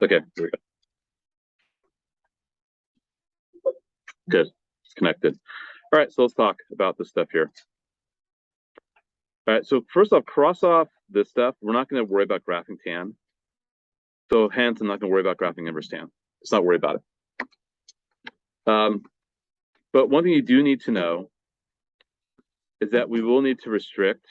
Okay, here we go. Good, it's connected. All right, so let's talk about this stuff here. All right, so first off, cross off this stuff. We're not going to worry about graphing tan. So hence, I'm not going to worry about graphing inverse tan. Let's not worry about it. But one thing you do need to know is that we will need to restrict.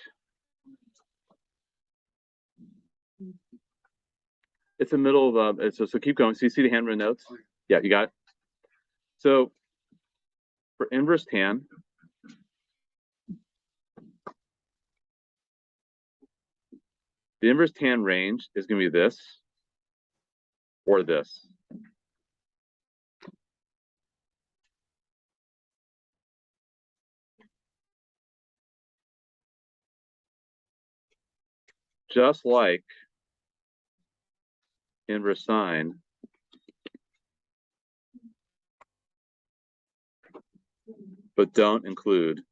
It's the middle of so keep going. So you see the handwritten notes? Yeah, you got it. So for inverse tan, the inverse tan range is going to be this or this. Just like inverse sine, but don't include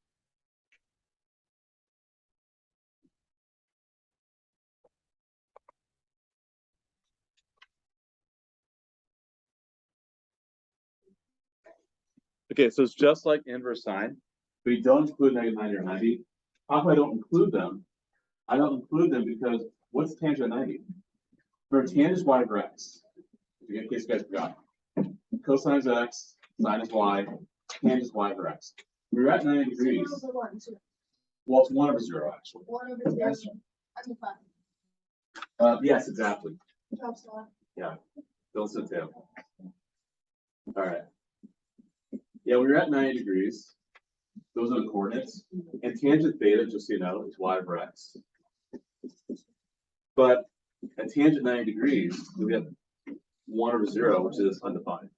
okay, so it's just like inverse sine. We don't include negative 90 or 90. How come I don't include them? I don't include them because what's tangent 90? For tan is y over x. In case you guys forgot. Cosine is x, sine is y, tan is y over x. We're at 90 degrees. Well, it's 1 over 0, actually. 1 over 0. Yes, exactly. Yeah. Don't sit down. All right. Yeah, we're at 90 degrees. Those are the coordinates. And tangent theta, just so you know, is y over x. But at tangent 90 degrees, we have 1 over 0, which is undefined.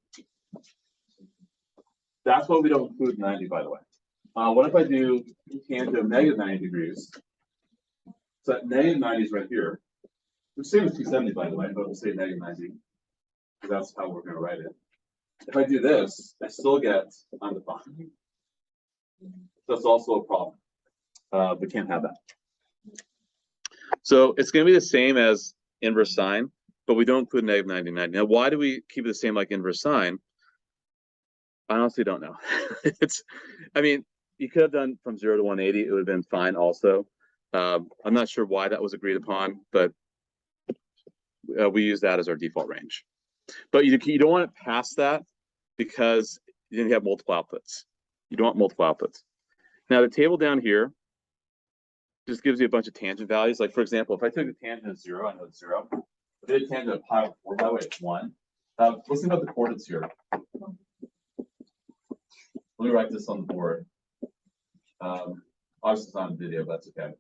That's why we don't include 90, by the way. What if I do tangent of negative 90 degrees? So that negative 90 is right here. Which same as 270, by the way, but we'll say negative 90. Because that's how we're going to write it. If I do this, I still get undefined. That's also a problem. We can't have that. So it's going to be the same as inverse sine, but we don't include negative 90, 90. Now, why do we keep it the same like inverse sine? I honestly don't know. I mean, you could have done from 0 to 180. It would have been fine also. I'm not sure why that was agreed upon, but we use that as our default range. But you don't want it past that because then you have multiple outputs. You don't want multiple outputs. Now, the table down here just gives you a bunch of tangent values. Like, for example, if I took the tangent of 0, I know it's 0. If I did tangent of pi over 4, by the way, it's 1. Let's think about the coordinates here. Let me write this on the board. Obviously, it's not a video, but that's okay.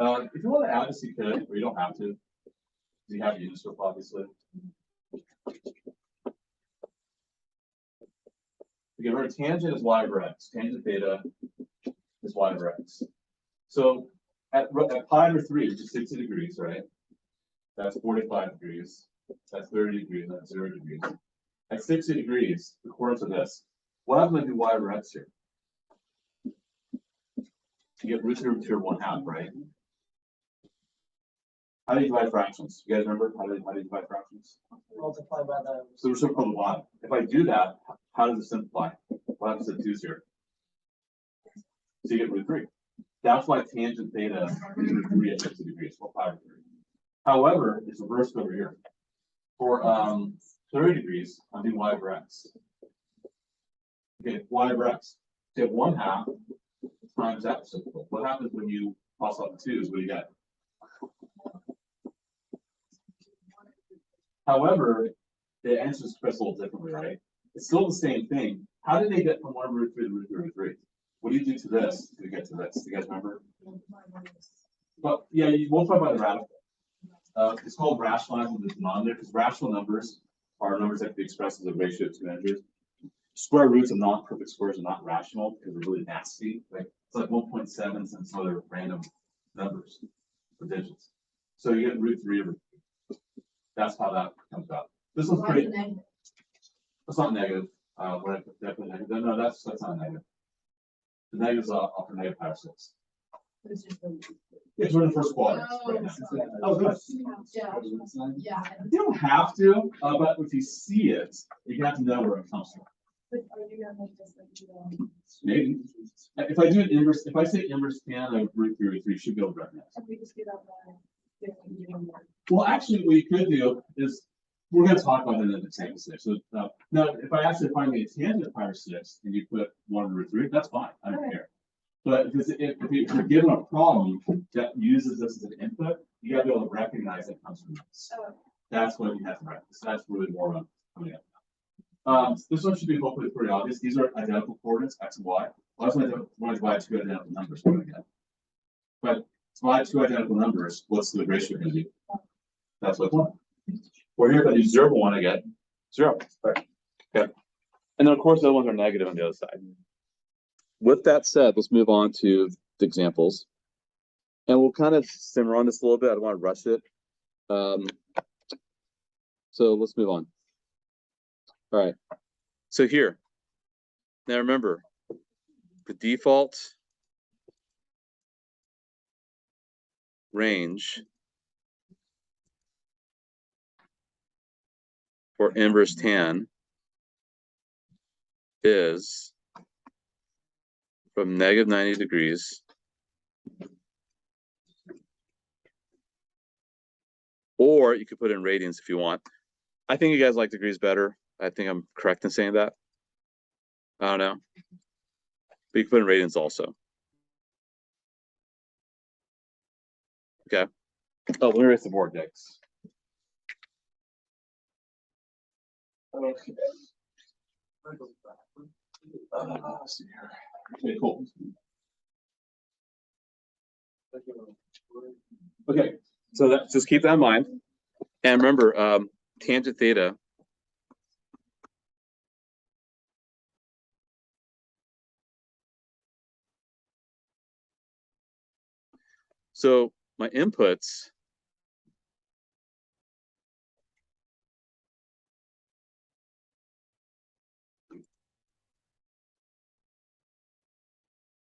If you want to add this, you could, or you don't have to. You have unit scope, obviously. Okay, remember, tangent is y over x. Tangent theta is y over x. So at pi over 3, which is 60 degrees, right? That's 45 degrees. That's 30 degrees. That's 0 degrees. At 60 degrees, the coordinates are this. What happens when I do y over x here? You get root 2 over 2 or 1/2, right? How do you divide fractions? You guys remember how do you divide fractions? Multiply by the. So the reciprocal of the bottom. If I do that, how does it simplify? What happens to 2's here? So you get root 3. That's why tangent theta is root 3 at 60 degrees, or pi over 3. However, it's reversed over here. For 30 degrees, I'm doing y over x. Okay, y over x. So you have 1/2 times that reciprocal. What happens when you cross out the 2's? What do you get? However, the answer is expressed a little differently, right? It's still the same thing. How did they get from 1 over root 3 to root 3 over 3? What do you do to this to get to this? Do you guys remember? But yeah, you multiply by the radical. It's called rationalizing the denominator because rational numbers are numbers that can be expressed as a ratio of 2 integers. Square roots of non-perfect squares are not rational because they're really nasty. Like it's like 1.7 and some other random numbers or digits. So you get root 3 over. That's how that comes out. This one's pretty. That's not negative. What I put definitely negative. No, that's not negative. The negatives are for negative pi over 6. It's in the first quadrant right now. Oh, good. Yeah. You don't have to, but if you see it, you have to know where it comes from. But are you gonna make this like, Maybe. If I do an inverse, if I say inverse tan of root 3, you should be able to recognize. if we just get out the. Well, actually, what you could do is, we're gonna talk about it in the example 6. So, now, if I actually find a tangent of pi over 6 and you put 1 root 3, that's fine, I don't care. But if you're given a problem that uses this as an input, you gotta be able to recognize it comes from this. Oh. That's what you have to recognize. That's really more of coming up. This one should be hopefully pretty obvious. These are identical coordinates, x and y. I just want to divide two identical numbers. What do I get? But to divide two identical numbers, what's the ratio going to be? That's what 1. Or here, if I do 0 to 1, I get 0. Right. Okay. And then of course the other ones are negative on the other side. With that said, let's move on to the examples. And we'll kind of simmer on this a little bit. I don't want to rush it. So let's move on. All right. So here. Now remember, the default range for inverse tan is from negative 90 degrees or you could put in radians if you want. I think you guys like degrees better. I think I'm correct in saying that. I don't know. But you can put in radians also. Okay. Oh, let me erase the board, Dex. Okay. Let's see here. Okay, cool. Okay, so that just keep that in mind. And remember, tangent theta so my inputs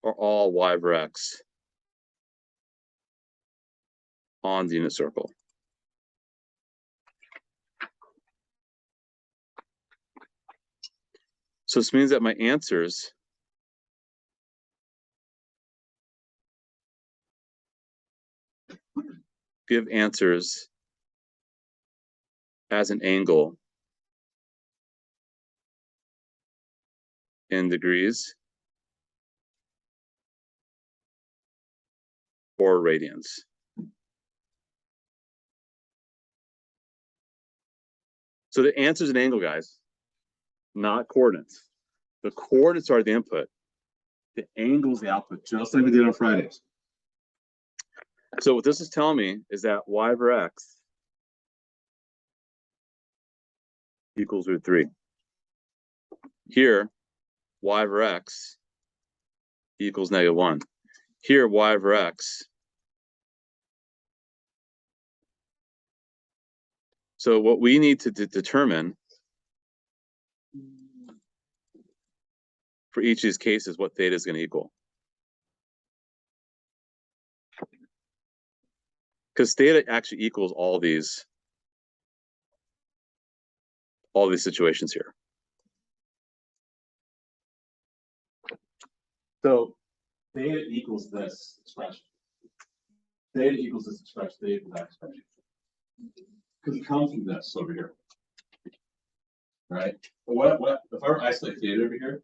are all y over x on the unit circle. So this means that my answers give answers as an angle in degrees or radians. So the answer is an angle, guys, not coordinates. The coordinates are the input. The angle is the output, just like we did on Fridays. So what this is telling me is that y over x equals root 3. Here, y over x equals negative 1. Here, y over x. So what we need to determine for each of these cases, what theta is going to equal. Because theta actually equals all these situations here. So theta equals this expression. Theta equals this expression. Theta equals that expression. Because it comes from this over here. Right? But what if I were to isolate theta over here?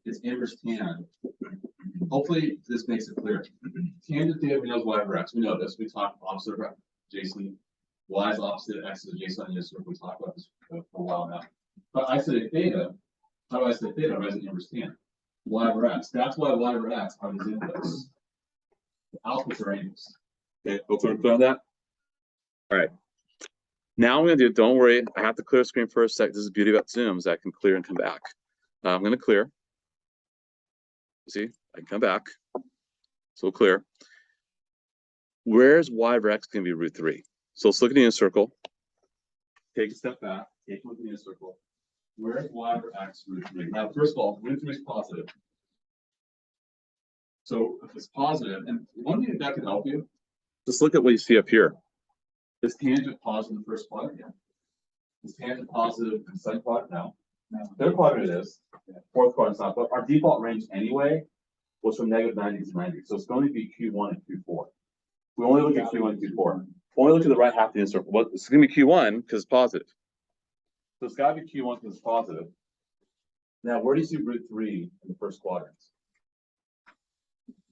It's inverse tan. Hopefully this makes it clear. Tangent theta we know is y over x. We know this. We talked opposite of adjacent. Y is opposite of x is adjacent on this circle. We talked about this for a while now. But isolate theta. How do I isolate theta? I isolate inverse tan. Y over x. That's why y over x are these inputs. The outputs are angles. Okay, hopefully we're clear on that. All right. Now I'm going to do, don't worry, I have to clear the screen for a sec. This is the beauty about Zoom, is I can clear and come back. I'm going to clear. See, I can come back. So we'll clear. Where's y over x going to be root 3? So let's look at the unit circle. Take a step back. Take a look at the unit circle. Where's y over x root 3? Now, first of all, root 3 is positive. So if it's positive, and one thing that could help you, Just look at what you see up here. is tangent positive in the first quadrant? Yeah. Is tangent positive in the second quadrant? No. Third quadrant it is. Fourth quadrant's not, but our default range anyway was from -90 to 90. So it's going to be Q1 and Q4. We only look at Q1 and Q4. Only look at the right half of the inner circle. Well, it's gonna be Q1 because it's positive. So it's gotta be Q1 because it's positive. Now, where do you see √3 in the first quadrant?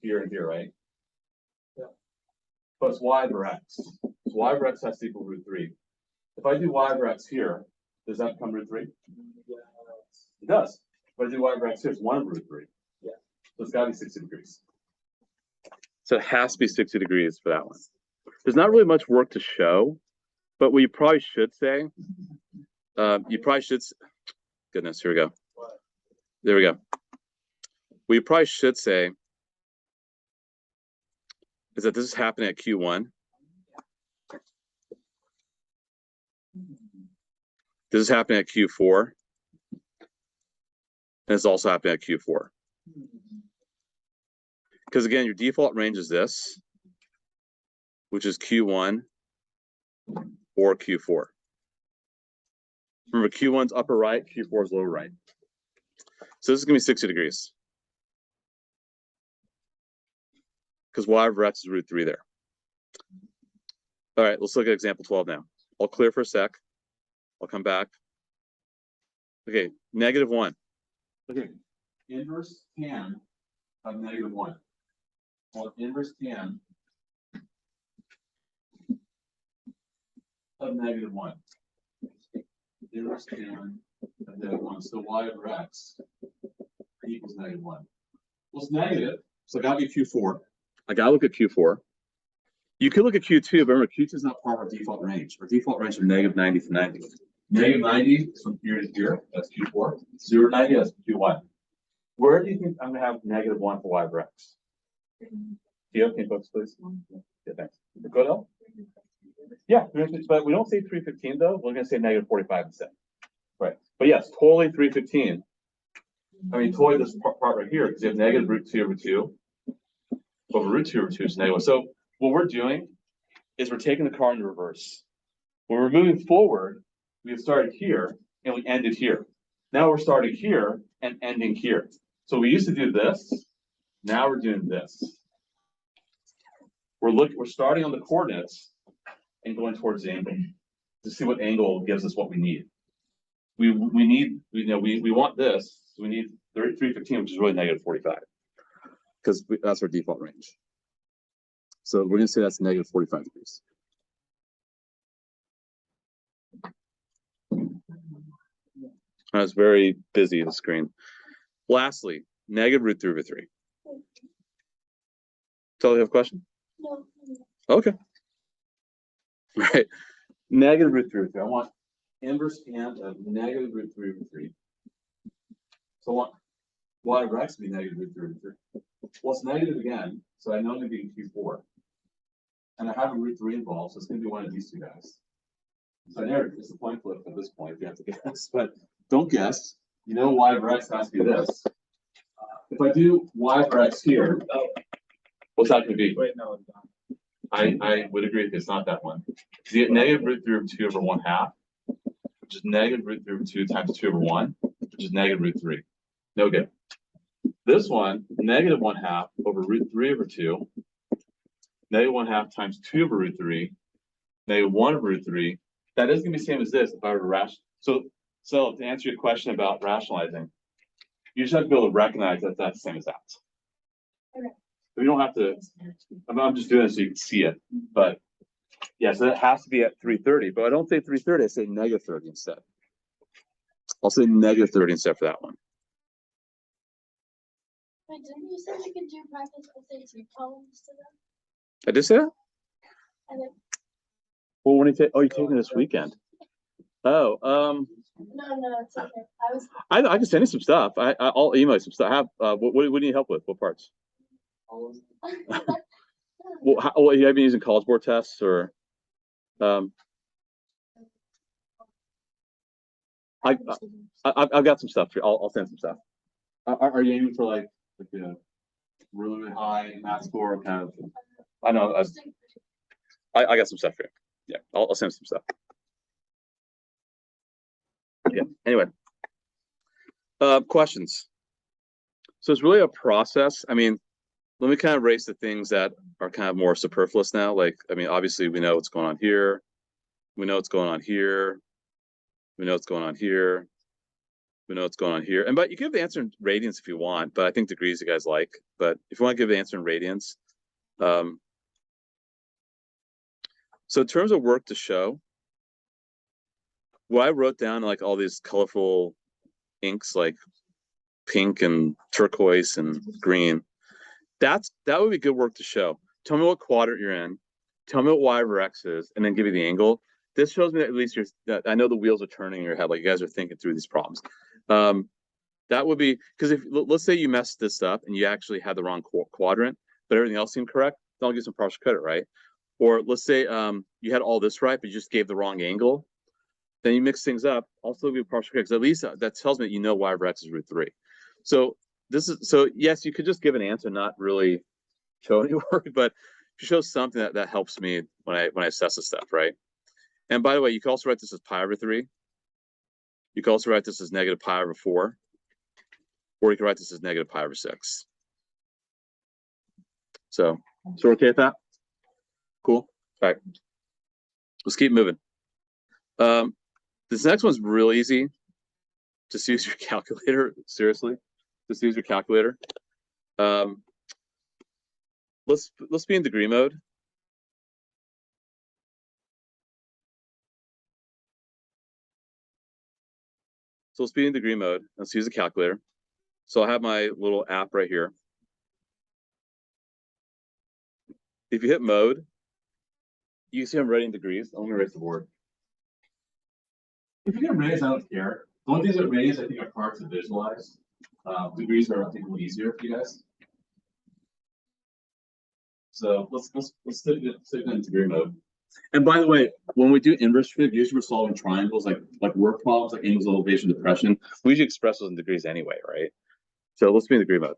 Here and here, right? Yeah. But it's y over x. So y over x has to equal √3. If I do y over x here, does that become √3? It does. If I do y over x here, it's 1 over √3. Yeah. So it's gotta be 60 degrees. So it has to be 60 degrees for that one. There's not really much work to show, but what you probably should say, goodness, here we go. There we go. What you probably should say is that this is happening at Q1. This is happening at Q4. And it's also happening at Q4. Because again, your default range is this, which is Q1 or Q4. Remember, Q1's upper right, Q4 is lower right. So this is going to be 60 degrees. Because y over x is √3 there. All right, let's look at example 12 now. I'll clear for a sec. I'll come back. Okay, -1. Okay, inverse tan of -1. Well, inverse tan of -1. Inverse tan of -1. So y over x equals -1. Well, it's negative, so I gotta be Q4. I gotta look at Q4. You could look at Q2, but remember, Q2 is not part of our default range. Our default range is -90 to 90. -90 is from here to here. That's Q4. 0 to 90, that's Q1. Where do you think I'm gonna have -1 for y over x? Yeah, can you focus, please? Yeah, thanks. Go ahead. Yeah, but we don't say 315 though. We're gonna say -45 instead. Right. But yes, totally 315. I mean, totally this part right here, because you have -√2 over 2. Over √2 over 2 is negative. So what we're doing is we're taking the car in reverse. When we're moving forward, we have started here and we ended here. Now we're starting here and ending here. So we used to do this. Now we're doing this. We're starting on the coordinates and going towards the angle to see what angle gives us what we need. We want this. So we need 315, which is really -45, because that's our default range. So we're going to say that's -45 degrees. I was very busy the screen. Lastly, -√3 over 3. Tell you have a question? No. Okay. All right. -√3 over 3. I want inverse tan of -√3 over 3. So I want y over x to be -√3 over 3. Well, it's negative again, so I know I'm going to be in Q4. And I have a √3 involved, so it's going to be one of these two guys. So there, it's a point flip at this point, you have to guess. But don't guess. You know y over x has to be this. If I do y over x here, what's that going to be? Wait, no, it's not. I would agree with you, it's not that one. You get -√3 over 2 over 1/2, which is -√3 over 2 times 2 over 1, which is -√3. No good. This one, -1/2 over √3 over 2, -1/2 times 2 over √3, -1 over √3. That is going to be the same as this if I were to rationalize. So to answer your question about rationalizing, you just have to be able to recognize that that's the same as that. Okay. We don't have to. I'm just doing it so you can see it. But yeah, so that has to be at 330. But I don't say 330. I say -30 instead. I'll say -30 instead for that one. Wait, didn't you say we could do practice with these columns to them? I did say that? I think, Well, when you take, oh, you're taking this weekend. Oh, no, it's okay. I can send you some stuff. I'll email you some stuff. I have what do you need help with? What parts? Well, you have been using College Board tests or I've got some stuff for you. I'll send some stuff. Are you aiming for like really, really high math score, kind of. I know, I got some stuff here. Yeah, I'll send some stuff. Yeah, anyway. Questions. So it's really a process. I mean, let me kind of race the things that are kind of more superfluous now. Like, I mean, obviously we know what's going on here. We know what's going on here. We know what's going on here. We know what's going on here. And but you give the answer in radians if you want, but I think degrees you guys like. But if you want to give the answer in radians, so in terms of work to show, what I wrote down like all these colorful inks like pink and turquoise and green, that would be good work to show. Tell me what quadrant you're in, tell me what y over x is, and then give me the angle. This shows me that at least that I know the wheels are turning in your head, like you guys are thinking through these problems. That would be, because if let's say you messed this up and you actually had the wrong quadrant, but everything else seemed correct, then I'll give some partial credit, right? Or let's say you had all this right, but you just gave the wrong angle, then you mix things up, also give partial credit, because at least that tells me that you know y over x is √3. So yes, you could just give an answer, not really show any work, but if you show something that helps me when I assess this stuff, right? And by the way, you can also write this as pi over 3. You can also write this as negative pi over 4. Or you can write this as negative pi over 6. So we're okay with that? Cool. All right. Let's keep moving. This next one's real easy. Just use your calculator. Seriously. Just use your calculator. Let's be in degree mode. So let's be in degree mode. Let's use a calculator. So I have my little app right here. If you hit mode, you see I'm writing degrees. I'm gonna erase the board. If you get radians, I don't care. The one thing that radians I think are hard to visualize. Degrees are I think a little easier for you guys. So let's stick in degree mode. And by the way, when we do inverse trig, usually we're solving triangles like work problems, like angles of elevation, depression. We usually express those in degrees anyway, right? So let's be in degree mode.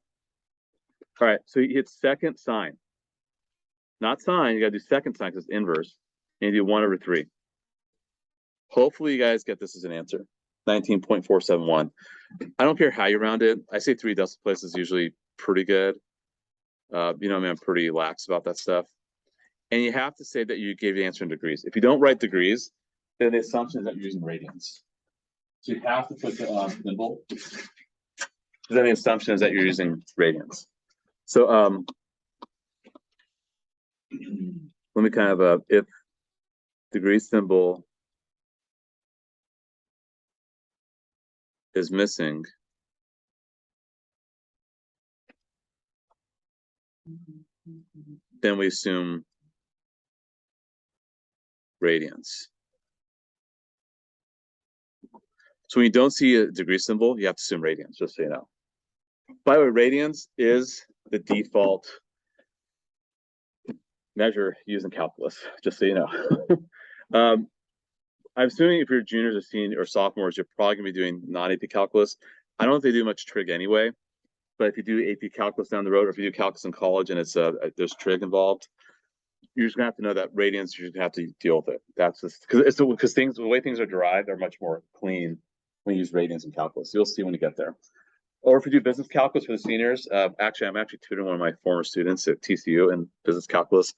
All right, so you hit second sine. Not sine, you gotta do second sine because it's inverse. And you do 1 over 3. Hopefully you guys get this as an answer. 19.471. I don't care how you round it. I say 3 decimal places is usually pretty good. You know, I mean, I'm pretty lax about that stuff. And you have to say that you gave the answer in degrees. If you don't write degrees, then the assumption is that you're using radians. So you have to put the symbol. Then the assumption is that you're using radians. So let me kind of if degree symbol is missing, then we assume radians. So when you don't see a degree symbol, you have to assume radians, just so you know. By the way, radians is the default measure used in calculus, just so you know. I'm assuming if you're juniors or seniors or sophomores, you're probably gonna be doing non-AP calculus. I don't know if they do much trig anyway, but if you do AP calculus down the road, or if you do calculus in college and it's there's trig involved, you're just gonna have to know that radians, you're gonna have to deal with it. That's just because things, the way things are derived are much more clean when you use radians in calculus. You'll see when you get there. Or if you do business calculus for the seniors, I'm actually tutoring one of my former students at TCU in business calculus.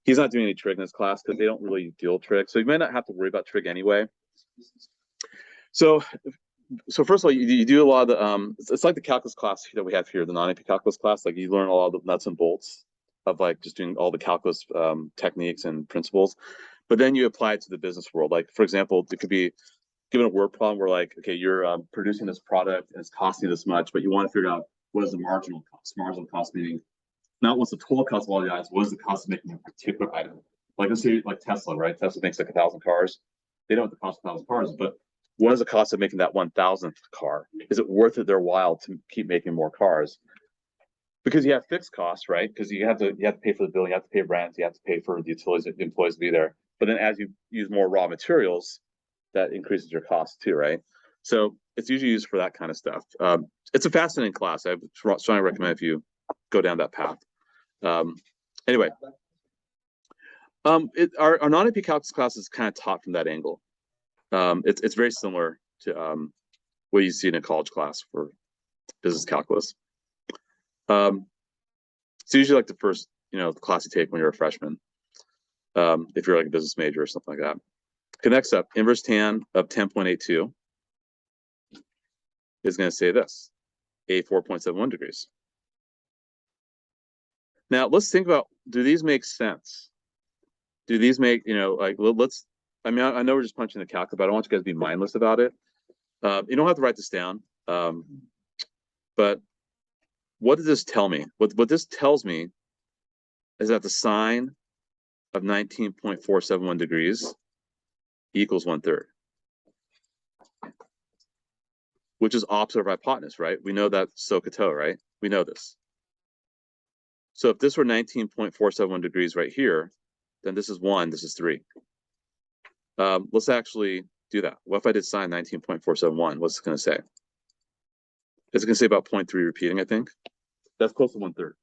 He's not doing any trig in this class because they don't really deal trig. So you may not have to worry about trig anyway. So first of all, you do a lot of the, it's like the calculus class that we have here, the non-AP calculus class. Like you learn a lot of the nuts and bolts of like just doing all the calculus techniques and principles. But then you apply it to the business world. Like, for example, it could be given a word problem where like, okay, you're producing this product and it's costing this much, but you want to figure out what is the marginal cost. Marginal cost meaning not what's the total cost of all the items, what is the cost of making a particular item? Like let's say like Tesla, right? Tesla makes like 1,000 cars. They know what the cost of 1,000 cars is, but what is the cost of making that 1,000th car? Is it worth it their while to keep making more cars? Because you have fixed costs, right? Because you have to pay for the building, you have to pay rent, you have to pay for the utilities, the employees to be there. But then as you use more raw materials, that increases your cost too, right? So it's usually used for that kind of stuff. It's a fascinating class. I strongly recommend if you go down that path. Anyway, our non-AP calculus class is kind of taught from that angle. It's very similar to what you see in a college class for business calculus. It's usually like the first, class you take when you're a freshman, if you're like a business major or something like that. Okay, next up, inverse tan of 10.82 is going to say this, 84.71 degrees. Now let's think about, do these make sense? Do these make, let's, I know we're just punching the calc, but I don't want you guys to be mindless about it. You don't have to write this down. But what does this tell me? What this tells me is that the sine of 19.471 degrees equals 1/3, which is opposite of hypotenuse, right? We know that SOHCAHTOA, right? We know this. So if this were 19.471 degrees right here, then this is 1, this is 3. Let's actually do that. What if I did sine 19.471? What's it going to say? It's going to say about 0.3 repeating, I think. That's close to 1/3.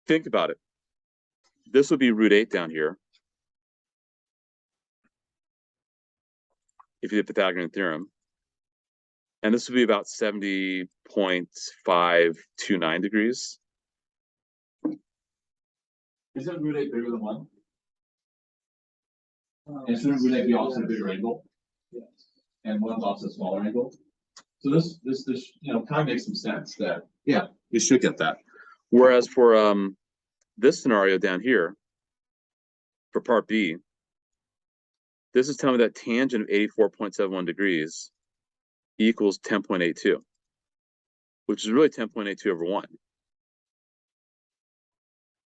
Think about it. This would be root 8 down here if you did Pythagorean theorem. And this would be about 70.529 degrees. Isn't root 8 bigger than 1? And shouldn't root 8 be opposite a bigger angle? Yes. And 1's opposite a smaller angle? So this kind of makes some sense that, yeah, You should get that. Whereas for this scenario down here, for part B, this is telling me that tangent of 84.71 degrees equals 10.82, which is really 10.82 over 1.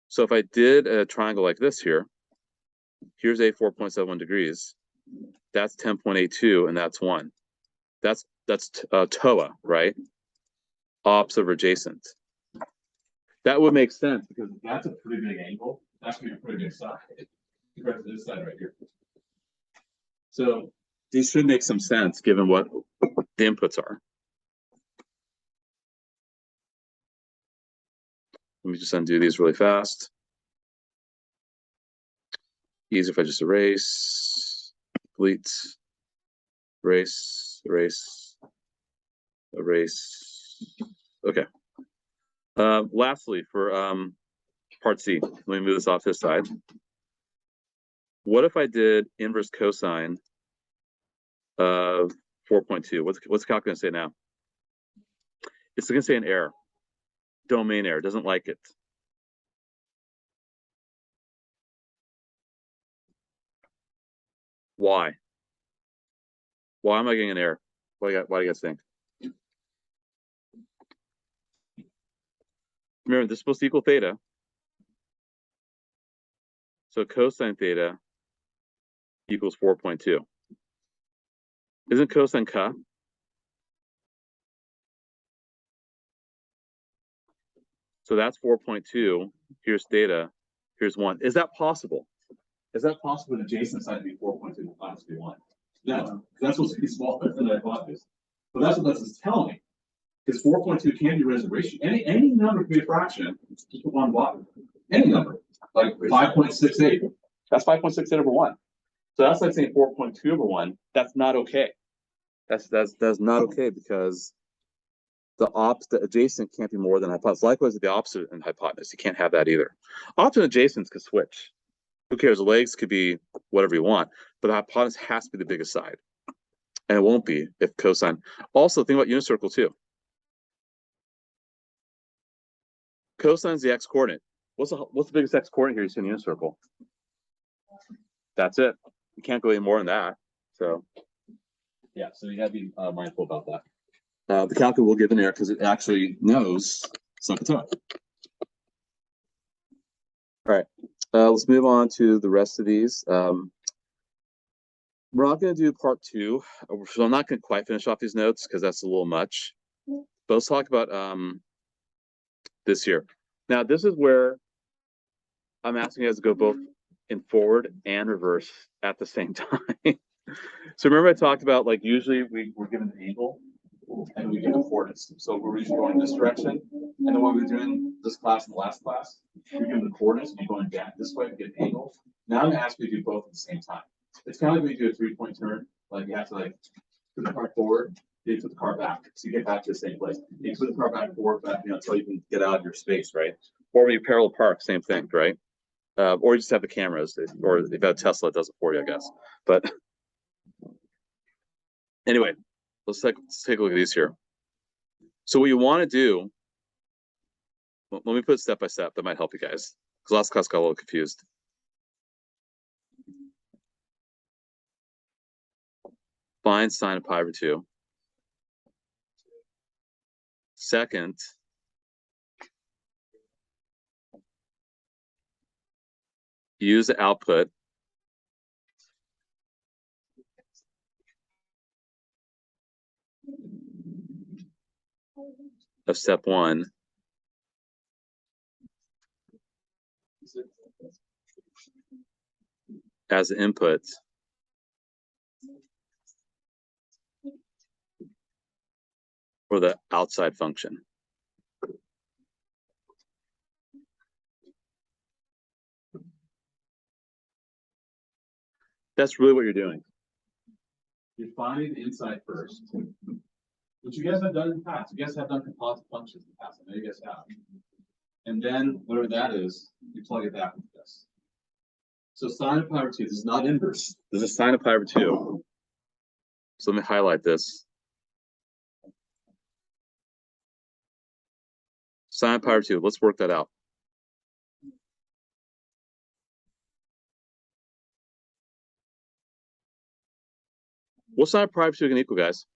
So if I did a triangle like this here, here's 84.71 degrees, that's 10.82, and that's 1. That's TOA, right? Opposite of adjacent. That would make sense because that's a pretty big angle. That's going to be a pretty big side compared to this side right here. so these should make some sense given what the inputs are. Let me just undo these really fast. Easy if I just erase, delete, erase, erase, erase. Okay. Lastly, for part C, let me move this off this side. What if I did inverse cosine of 4.2? What's the calc going to say now? It's going to say an error, domain error. Doesn't like it. Why? Why am I getting an error? Why do you guys think? Remember, this is supposed to equal theta. So cosine theta equals 4.2. Isn't cosine ca? So that's 4.2. Here's theta. Here's 1. Is that possible? Is that possible? The adjacent side to be 4.2 and hypotenuse to be 1? No, that's supposed to be smaller than the hypotenuse. But that's what this is telling me. Because 4.2 can be raised to ratio. Any number can be a fraction. Just put 1 bottom. Any number. Like 5.68. That's 5.68 over 1. So that's like saying 4.2 over 1. That's not okay. That's not okay because the adjacent can't be more than hypotenuse. Likewise, with the opposite and hypotenuse, you can't have that either. Opposite and adjacents could switch. Who cares? The legs could be whatever you want, but the hypotenuse has to be the biggest side, and it won't be if cosine. Also, think about unit circle too. Cosine's the x coordinate. What's the biggest x coordinate here you see in the unit circle? That's it. You can't go any more than that. So Yeah, so you got to be mindful about that. the calculator will give an error because it actually knows SOHCAHTOA. All right, let's move on to the rest of these. We're not going to do part 2, so I'm not going to quite finish off these notes because that's a little much. But let's talk about this here. Now, this is where I'm asking you guys to go both in forward and reverse at the same time. So remember I talked about, like, usually we're given an angle and we give coordinates. So we're usually going this direction. And then what we were doing this class and the last class, you're doing the coordinates and you're going back this way to get an angle. Now I'm gonna ask you to do both at the same time. It's kind of like when you do a 3-point turn, like you have to like put the car forward, then you put the car back, so you get back to the same place. You put the car back forward, back, until you can get out of your space, right? Or when you parallel park, same thing, right? Or you just have the cameras, or if you have a Tesla, it does it for you, I guess. But anyway, let's take a look at these here. So what you want to do, let me put it step by step. That might help you guys, because last class got a little confused. Find sine of pi over 2. Second, use the output of step 1 as the input for the outside function. That's really what you're doing. You're finding the inside first, which you guys have done in the past. You guys have done composite functions in the past. I know you guys have. And then whatever that is, you plug it back into this. So sine of pi over 2, this is not inverse. This is sine of pi over 2. So let me highlight this. Sine of pi over 2. Let's work that out. What's sine of pi over 2 going to equal, guys?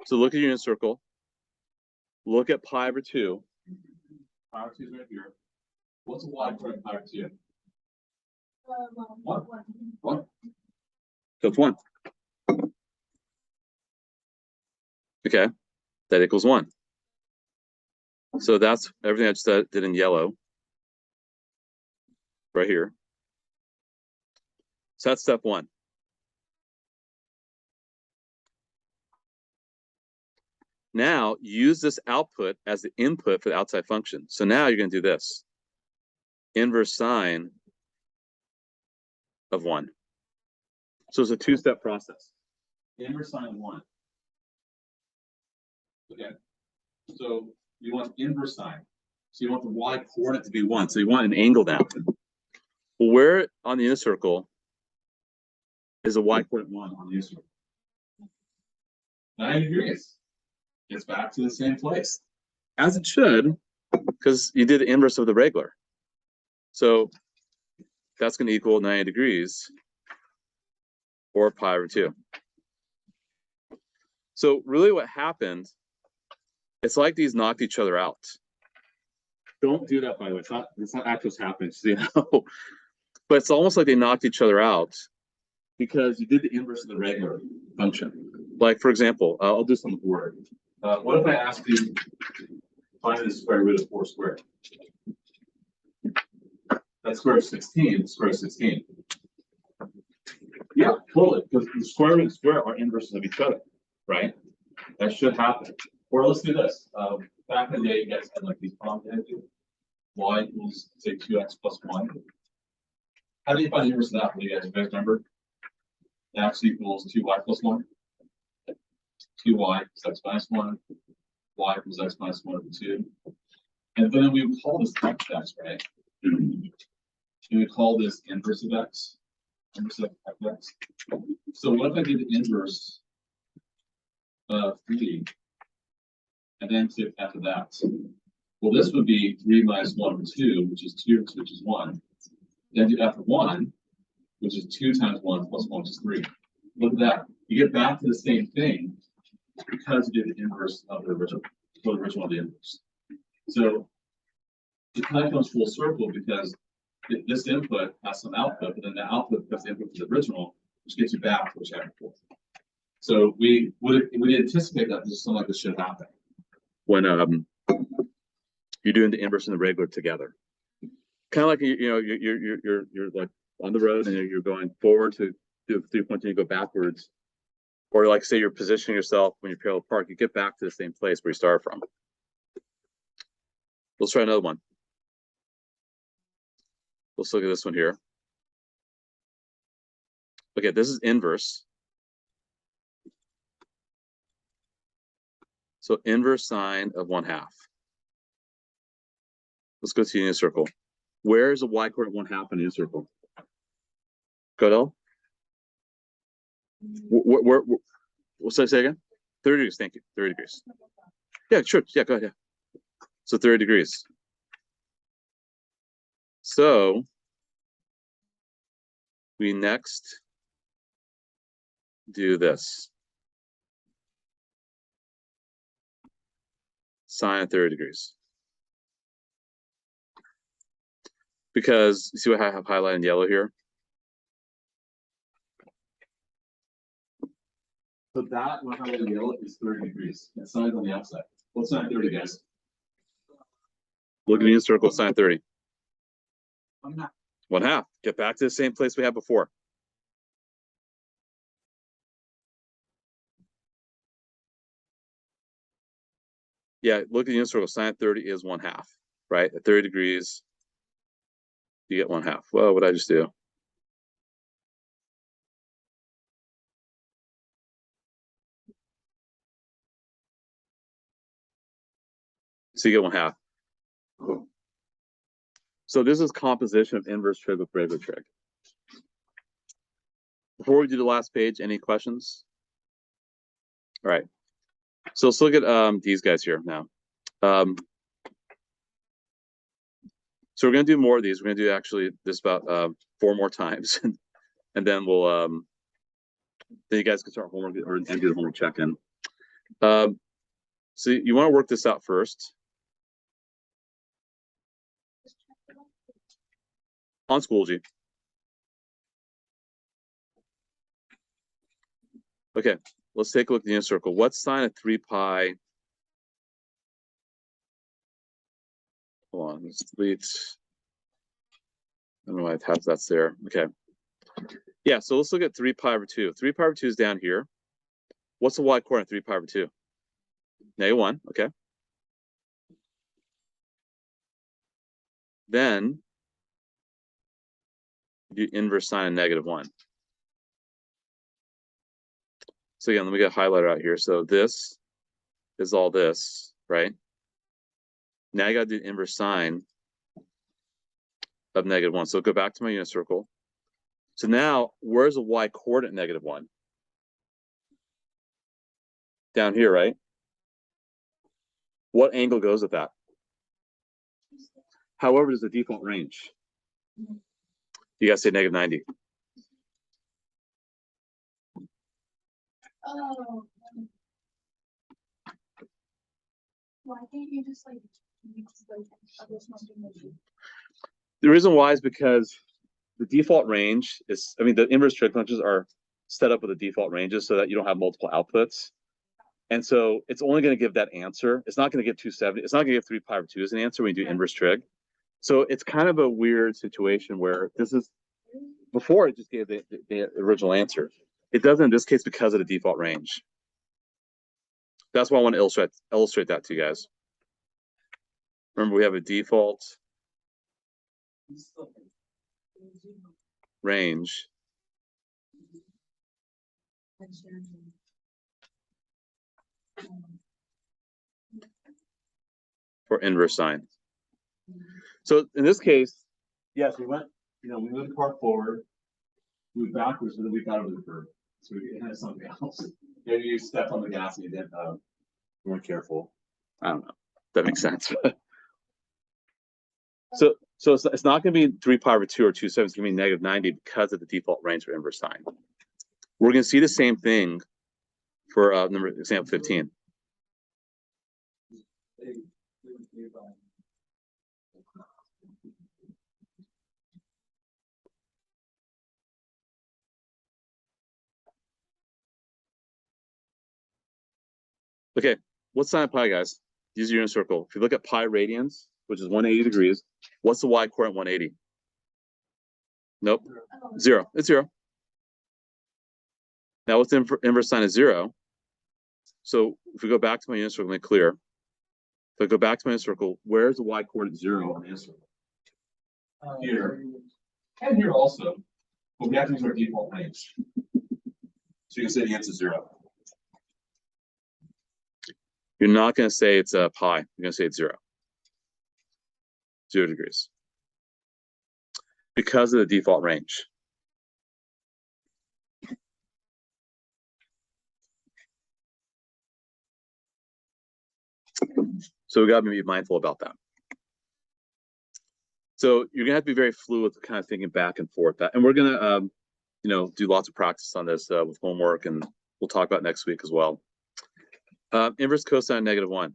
So look at your unit circle. Look at pi over 2. Pi over 2 is right here. What's a y for pi over 2? One. What? So it's 1. Okay, that equals 1. So that's everything I just did in yellow right here. So that's step 1. Now use this output as the input for the outside function. So now you're going to do this. Inverse sine of 1. So it's a 2-step process. Inverse sine of 1. Okay. So you want inverse sine. So you want the y coordinate to be 1. So you want an angle now. Well, where on the unit circle is the y coordinate 1 on the unit circle? 90 degrees. Gets back to the same place. As it should, because you did the inverse of the regular. So that's going to equal 90 degrees or pi over 2. So really what happened, it's like these knocked each other out. Don't do that, by the way. It's not actually what's happening, so you know. But it's almost like they knocked each other out because you did the inverse of the regular function. Like, for example, I'll do some word. What if I ask you to find the square root of 4 squared? That's square root of 16, square root of 16. Yeah, totally, because the square root and square are inverses of each other, right? That should happen. Or let's do this. Back in the day, you guys had like these problems. Y equals, say, 2x plus 1. How do you find the inverse of that? What do you guys remember? X equals 2y plus 1. 2y is x minus 1. Y equals x minus 1 over 2. And then we would call this x, right? And we call this inverse of x. Inverse of x. So what if I do the inverse of 3 and then to after that? Well, this would be 3 minus 1 over 2, which is 2, which is 1. Then do after 1, which is 2 times 1 plus 1, which is 3. Look at that. You get back to the same thing because you did the inverse of the original, or the original of the inverse. So it kind of comes full circle because this input has some output, but then the output becomes the input for the original, which gets you back to what you had before. So we anticipate that this is something like this should happen. When you're doing the inverse and the regular together. Kind of like you're like on the road and you're going forward to do a 3-point and you go backwards. Or like say you're positioning yourself when you're parallel park, you get back to the same place where you started from. Let's try another one. Let's look at this one here. Okay, this is inverse. So inverse sine of 1/2. Let's go to the unit circle. Where is the y coordinate 1/2 in the unit circle? Go to where what's that say again? 30 degrees, thank you. 30 degrees. Yeah, sure. Yeah, go ahead. Yeah. So 30 degrees. So we next do this. Sine of 30 degrees. Because you see what I have highlighted in yellow here? So that one highlighted in yellow is 30 degrees. That side's on the outside. What's sine 30, guys? Look at the unit circle, sine 30. 1/2. 1/2. Get back to the same place we had before. Yeah, look at the unit circle. Sine 30 is 1/2, right? At 30 degrees, you get 1/2. Well, what did I just do? So you get 1/2. So this is composition of inverse trig with regular trig. Before we do the last page, any questions? All right. So let's look at these guys here now. So we're going to do more of these. We're going to do actually this about 4 more times, and then we'll then you guys can start homework and do the homework check-in. So you want to work this out first on Schoology. Okay, let's take a look at the unit circle. What's sine of 3 pi? Hold on, let's delete. I don't know why that's there. Okay. Yeah, so let's look at 3 pi over 2. 3 pi over 2 is down here. What's the y coordinate 3 pi over 2? -1, okay. Then you inverse sine of -1. So again, let me get a highlighter out here. So this is all this, right? Now I got to do inverse sine of -1. So go back to my unit circle. So now, where's the y coordinate -1? Down here, right? What angle goes with that? However, there's a default range. You guys say -90. Oh. Why can't you just like use the other something? The reason why is because the default range is, I mean, the inverse trig functions are set up with the default ranges so that you don't have multiple outputs. And so it's only going to give that answer. It's not going to give 270. It's not going to give 3 pi over 2 as an answer when you do inverse trig. So it's kind of a weird situation where this is, before it just gave the original answer. It doesn't in this case because of the default range. That's why I want to illustrate that to you guys. Remember, we have a default range for inverse sine. So in this case, yes, we moved the part forward, moved backwards, and then we got over the curve. So it has something else. Maybe you stepped on the gas and you didn't weren't careful. I don't know. That makes sense. So it's not going to be 3 pi over 2 or 2/7. It's going to be -90 because of the default range for inverse sine. We're going to see the same thing for example 15. Okay, what's sine of pi, guys? Use your unit circle. If you look at pi radians, which is 180 degrees, what's the y coordinate 180? Nope, 0. It's 0. Now what's inverse sine of 0? So if we go back to my unit circle, make clear. So go back to my circle. Where's the y coordinate 0 on the circle? Here. And here also, but we have to use our default range. So you can say the answer is 0. You're not going to say it's a pi. You're going to say it's 0. 0 degrees. Because of the default range. So we got to be mindful about that. So you're gonna have to be very fluid, kind of thinking back and forth. And we're gonna, do lots of practice on this with homework, and we'll talk about next week as well. Inverse cosine -1.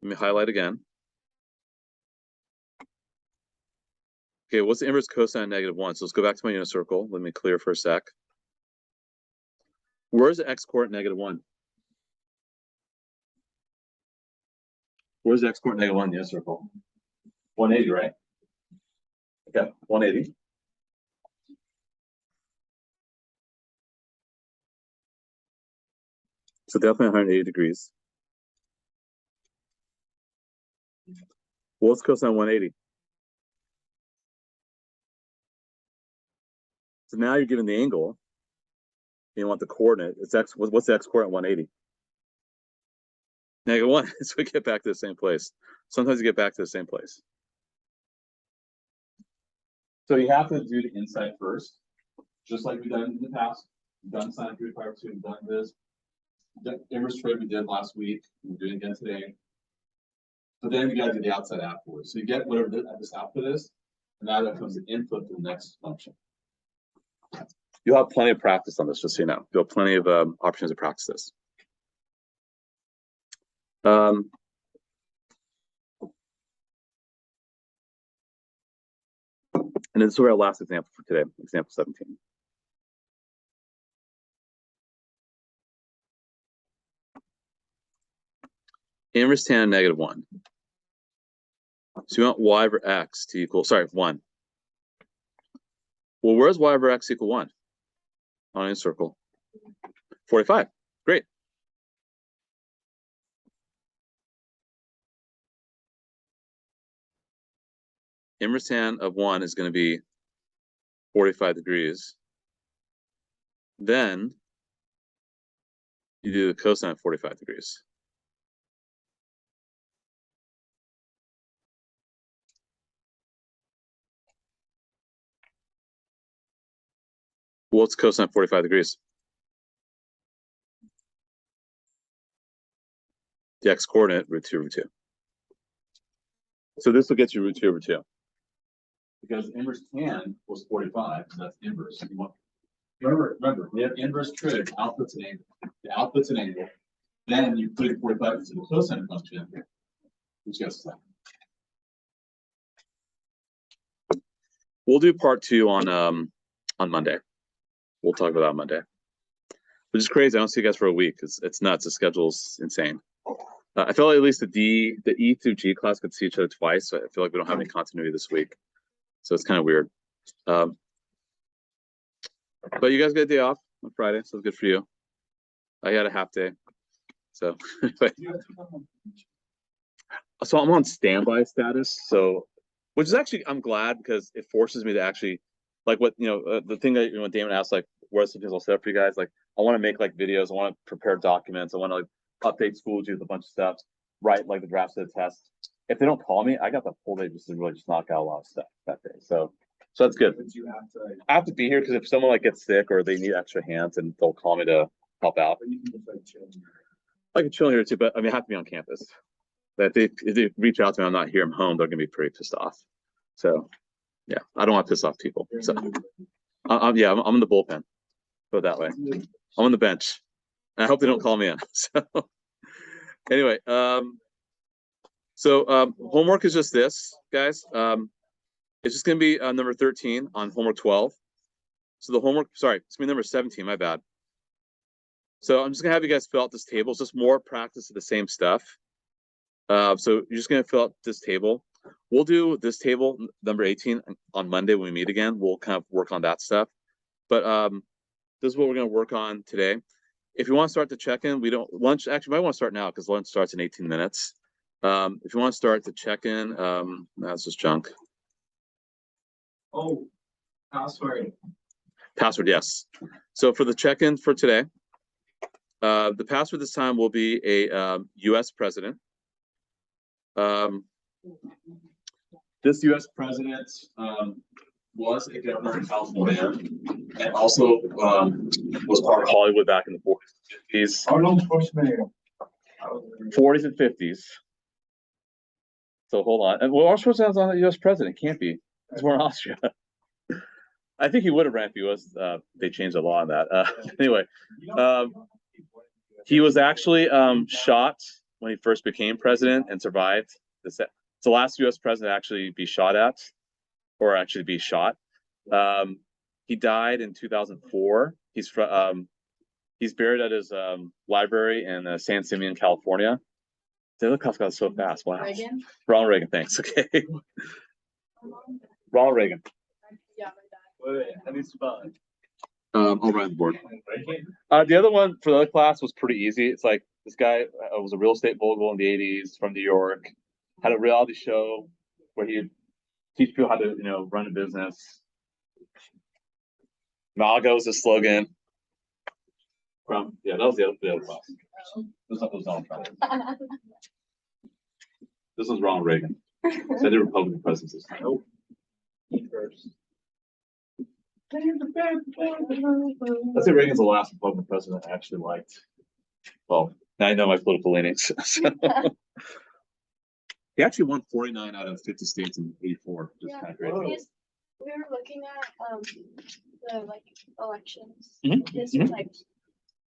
Let me highlight again. Okay, what's the inverse cosine -1? So let's go back to my unit circle. Let me clear for a sec. Where's the x coordinate -1? Where's the x coordinate -1 in the unit circle? 180, right? Okay, 180. So definitely 180 degrees. What's cosine 180? So now you're given the angle. You want the coordinate. It's x. What's the x coordinate 180? -1. So we get back to the same place. Sometimes you get back to the same place. So you have to do the inside first, just like we've done in the past. We've done sine 3 pi over 2. We've done this. The inverse trig we did last week. We're doing it again today. But then you got to do the outside afterwards. So you get whatever this output is, and now that becomes the input to the next function. You'll have plenty of practice on this, just so you know. You'll have plenty of opportunities to practice this. And this is our last example for today, example 17. Inverse tan -1. So you want y over x to equal, 1. Well, where's y over x equal 1? On a circle. 45. Great. Inverse tan of 1 is going to be 45 degrees. Then you do the cosine of 45 degrees. What's cosine 45 degrees? The x coordinate, √2/2. So this will get you √2/2. Because inverse tan was 45, so that's inverse. Remember, we have inverse trig, output's an angle. The output's an angle. Then you put 45 into the cosine function, which gets that. We'll do part 2 on Monday. We'll talk about that on Monday. Which is crazy. I don't see you guys for a week. It's nuts. The schedule's insane. I feel like at least the E through G class could see each other twice. So I feel like we don't have any continuity this week. So it's kind of weird. But you guys get a day off on Friday, so it's good for you. I had a half day. So so I'm on standby status. So which is actually, I'm glad, because it forces me to actually, like, what, the thing that, when Damon asked, like, what are some things I'll set up for you guys? Like, I want to make like videos, I want to prepare documents, I want to like update school with a bunch of stuff, write like the drafts of the test. If they don't call me, I got the whole day just to really just knock out a lot of stuff that day. So that's good. I have to be here because if someone like gets sick or they need extra hands, and they'll call me to help out. I can chill here too, but I mean, I have to be on campus. But if they reach out to me, I'm not here, I'm home, they're gonna be pretty pissed off. So yeah, I don't want to piss off people. So I'm in the bullpen. Put it that way. I'm on the bench. And I hope they don't call me in. So anyway, homework is just this, guys. It's just gonna be number 13 on homework 12. So the homework, sorry, it's gonna be number 17, my bad. So I'm just gonna have you guys fill out this table. It's just more practice of the same stuff. So you're just gonna fill out this table. We'll do this table, number 18, on Monday when we meet again. We'll kind of work on that stuff. But this is what we're going to work on today. If you want to start the check-in, we don't lunch. Actually, might want to start now because lunch starts in 18 minutes. If you want to start the check-in, that's just junk. Oh, password. Password, yes. So for the check-in for today, the password this time will be a U.S. president. This U.S. president was a governor in California, and also was part of Hollywood back in the 40s, 50s, Arnold Schwarzenegger. 40s and 50s. So hold on. And well, Arnold Schwarzenegger's on the U.S. president. Can't be. It's more in Austria. I think he would have ran if he was. They changed the law on that. Anyway, he was actually shot when he first became president and survived. It's the last U.S. president to actually be shot at, or actually be shot. He died in 2004. He's buried at his library in San Simeon, California. The other cuff got so fast. Wow. Reagan? Ronald Reagan. Thanks. Okay. Ronald Reagan. Yeah, Wait, how do you spell it? I'll write on the board. The other one for the other class was pretty easy. It's like this guy was a real estate mogul in the 80s from New York, had a reality show where he'd teach people how to, run a business. MAGA was the slogan. That was the other class. This was Donald Trump. This was Ronald Reagan. So I did Republican presidents this time. Nope. First. I say Reagan's the last Republican president I actually liked. Well, now I know my political leanings. He actually won 49 out of 50 states in 84, which is Yeah. kind of great. We were looking at the elections. Mhm, This mhm. was like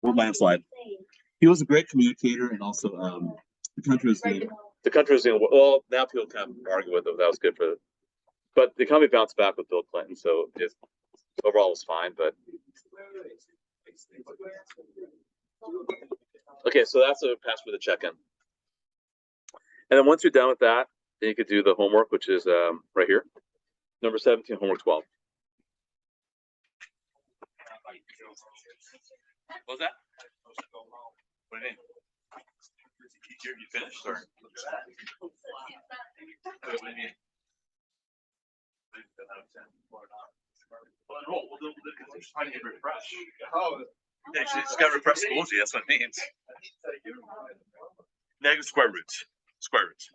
Well, landslide. insane. He was a great communicator, and also the country was Reagan. well, now people kind of argue with it. That was good for, but the economy bounced back with Bill Clinton, so it overall was fine. But okay, so that's a pass for the check-in. And then once you're done with that, then you could do the homework, which is right here, number 17, homework 12. What was that? What do you mean? You finished, or? What do you mean? Well, enroll. We'll just try to get refreshed. Oh. Yeah, you just got to refresh the emoji. That's what it means. Negative square roots. Square roots.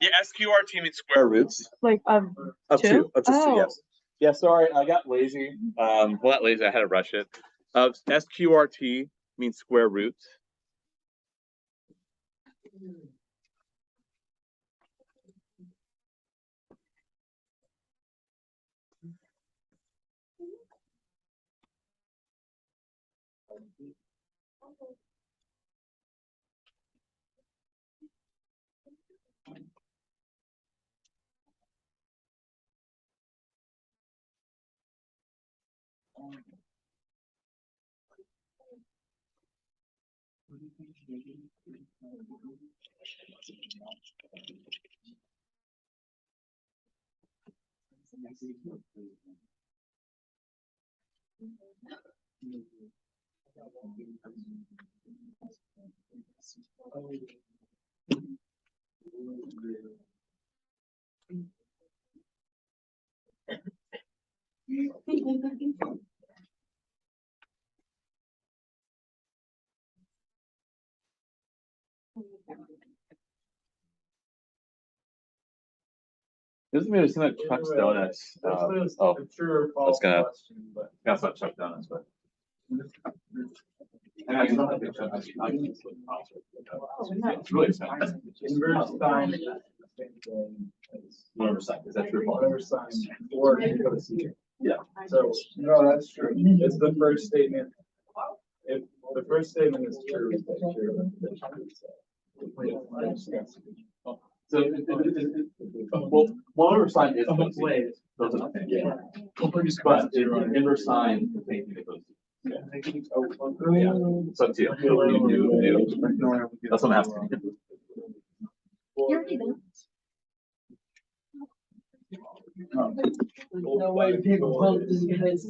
Yeah, SQRT means square roots. Like Of two? two. Of just two, Oh. yes. Yeah, sorry, I got lazy. Well, not lazy, I had to rush it. SQRT means square roots. This is me seem like Chuck's Donuts. Oh, True or that's false gonna- question, but. that's not Chuck Donuts, but. And I don't think that that's- It's really expensive. Inverse sine. Same thing as Whatever side, is that true? or false? Whatever sine. Or. Yeah. So, no, that's true. It's the first statement. If the first statement is true, it's true. So, well, whatever side is. Those are the yeah. But inverse sine, the same thing that goes. Yeah. So it's you. You do. That's what I'm asking. You already done. No way people vote this guys.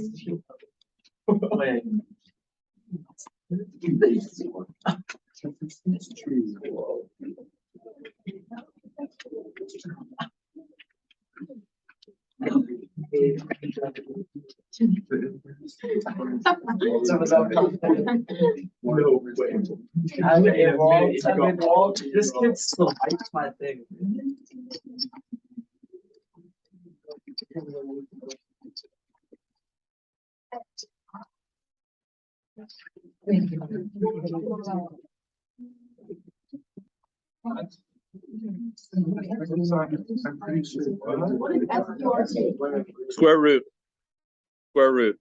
This kid still likes my thing. Square root. Square root.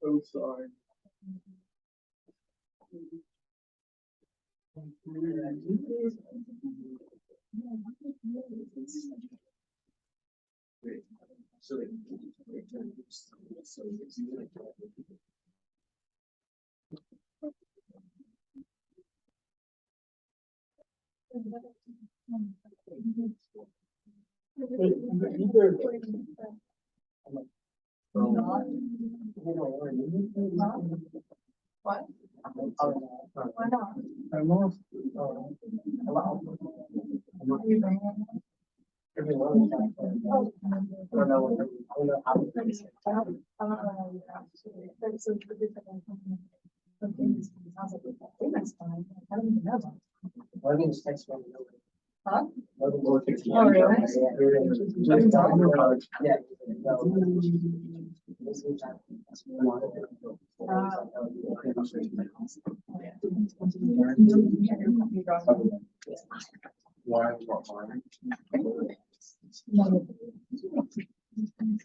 Cosine. What? Why not? I lost. Huh? Oh,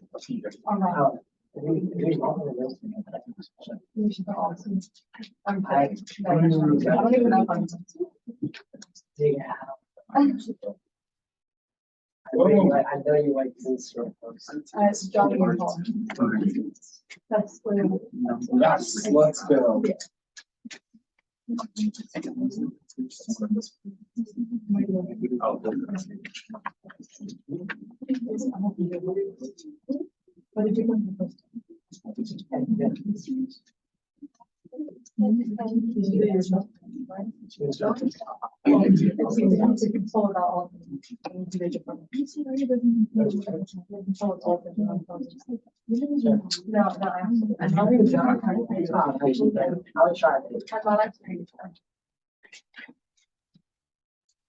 Why? I'm I don't even know if I'm. I know you like this. It's Johnny and Paul. That's what it Yes, let's go. What did you think? To control it all. No, I'm not even sure. I'll try it. I thought I could.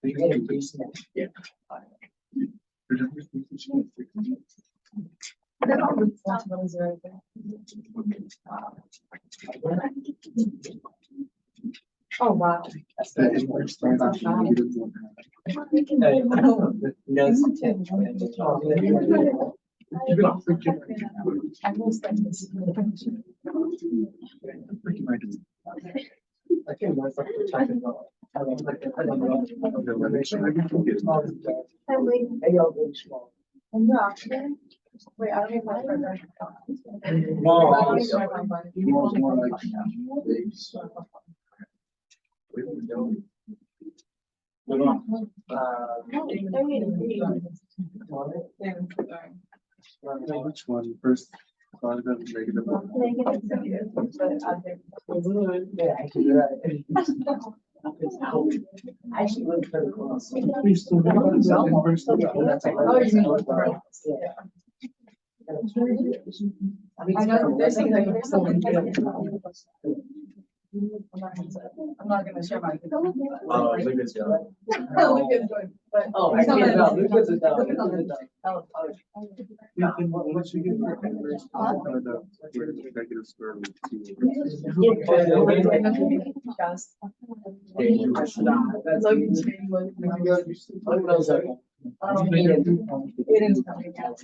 We get a piece of it. Oh, wow. That's the English thing. No, it's a tip. I will send this. I can't remember if I'm trying to go. I don't know. Hey, y'all, big small. Wait, I don't even know. No. I don't even know if I'm fine. Yours more like base. Which one first? Negative one. Yeah, actually, you're right. I actually live pretty close. We still have it. Oh, you mean. Yeah. I know there's things like there's something. I'm not gonna share my. Oh, Lucas, yeah. Lucas good, but. Oh, I can't know. Lucas is down. Lucas on Lucas is the- down. Once you get your fingers, where the negative square root two. Logan's getting Logan. It is coming out.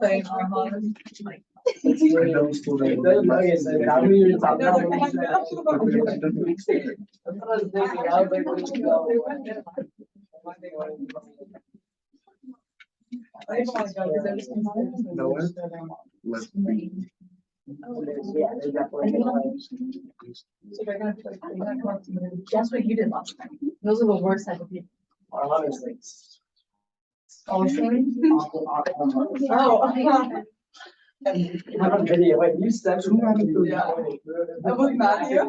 playing online. I know school name. Like I said, how many years I've I know, known I that. know. That's what I was thinking. I was like, where did you go? I didn't want to go because I was considering. No one? Let's be. Yeah, they definitely. So they're gonna be like, they're gonna come up to me, that's what you did last time. Those are the worst type of people. Honestly. Oh, sorry? Awful, awful. Oh. I'm on video, wait, you said. Yeah. I believe Matthew.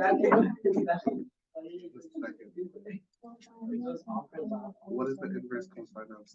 What is the inverse cosine of